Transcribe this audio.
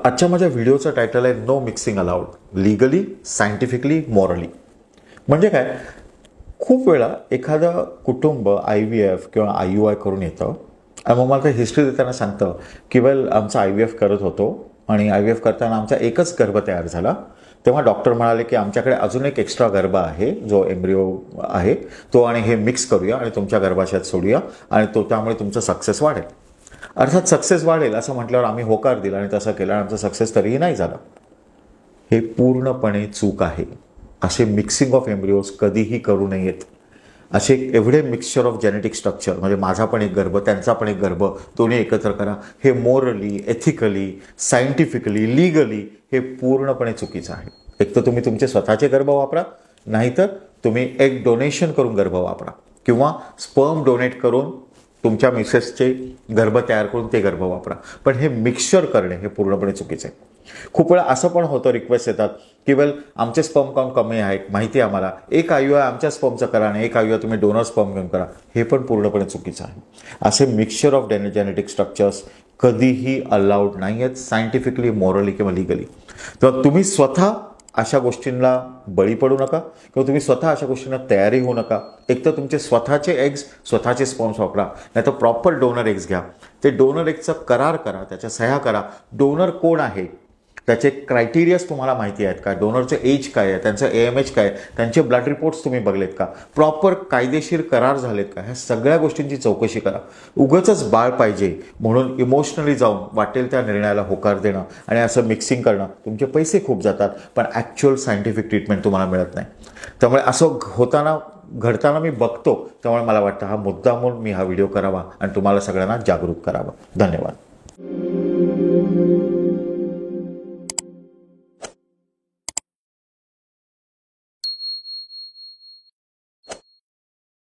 आजच्या माझ्या व्हिडिओचं टायटल आहे no mixing allowed, legally, scientifically, morally. म्हणजे काय, खूप वेळा एखादं कुटुंब IVF किंवा IUI करून येतं आणि मग मला काही हिस्ट्री देताना सांगतं की वेल आमचा IVF करत होतो आणि IVF करताना आमचा एकच गर्भ तयार झाला. तेव्हा डॉक्टर म्हणाले की आमच्याकडे अजून एक एक्स्ट्रा गर्भ आहे जो एम्ब्रिओ आहे तो, आणि हे मिक्स करूया आणि तुमच्या गर्भाशयात सोडूया आणि त्यामुळे तुमचं सक्सेस वाढेल. अर्थात सक्सेस वाढेल असं म्हटल्यावर आम्ही होकार दिला आणि तसं केलं आणि आमचं सक्सेस तरीही नाही झालं. हे पूर्णपणे चूक आहे. असे मिक्सिंग ऑफ एम्ब्रिओज कधीही करू नयेत. असे एवढे मिक्सचर ऑफ जेनेटिक स्ट्रक्चर, म्हणजे माझा पण एक गर्भ त्यांचा पण एक गर्भ दोन्ही एकत्र करा, हे मोरली, एथिकली, सायंटिफिकली, लीगली हे पूर्णपणे चुकीचं आहे. एक तर तुम्ही तुमचे स्वतःचे गर्भ वापरा, नाहीतर तुम्ही एक डोनेशन करून गर्भ वापरा किंवा स्पर्म डोनेट करून तुमच्या मिसेसचे गर्भ तयार करून ते गर्भ वापरा. पण हे मिक्सचर करणे हे पूर्णपणे चुकीचं आहे. खूप वेळा असं पण होतं, रिक्वेस्ट येतात की वेल आमचे स्पर्म काउंट कमी आहेत, माहिती आहे आम्हाला, एक IUI आमच्या स्पर्मचं करा आणि एक IUI तुम्ही डोनर स्पर्म घेऊन करा. हे पण पूर्णपणे चुकीचं आहे. असे मिक्सचर ऑफ जेनेटिक स्ट्रक्चर्स कधीही अलाउड नाही आहेत, सायंटिफिकली, मॉरली किंवा लिगली. तर तुम्ही स्वतः अशा गोष्टींना बळी पडू नका किंवा तुम्ही स्वतः अशा गोष्टींना तयारी होऊ नका. एक तर तुमचे स्वतःचे एग्स, स्वतःचे स्पर्म्स वापरा, नाही तर प्रॉपर डोनर एग्स घ्या. ते डोनर एग्सचा करार करा, त्याच्या सह्या करा. डोनर कोण आहे, त्याचे क्रायटेरियाज तुम्हाला माहिती आहेत का, डोनरचं एज काय आहे, त्यांचं AMH काय आहे, त्यांचे ब्लड रिपोर्ट्स तुम्ही बघलेत का, प्रॉपर कायदेशीर करार झालेत का, ह्या सगळ्या गोष्टींची चौकशी करा. उगाचच बाळ पाहिजे म्हणून इमोशनली जाऊन वाटेल त्या निर्णयाला होकार देणं आणि असं मिक्सिंग करणं, तुमचे पैसे खूप जातात पण ॲक्च्युअल सायंटिफिक ट्रीटमेंट तुम्हाला मिळत नाही. त्यामुळे असं घडताना मी बघतो. त्यामुळे मला वाटतं हा मुद्दा म्हणून मी हा व्हिडिओ करावा आणि तुम्हाला सगळ्यांना जागरूक करावं. धन्यवाद.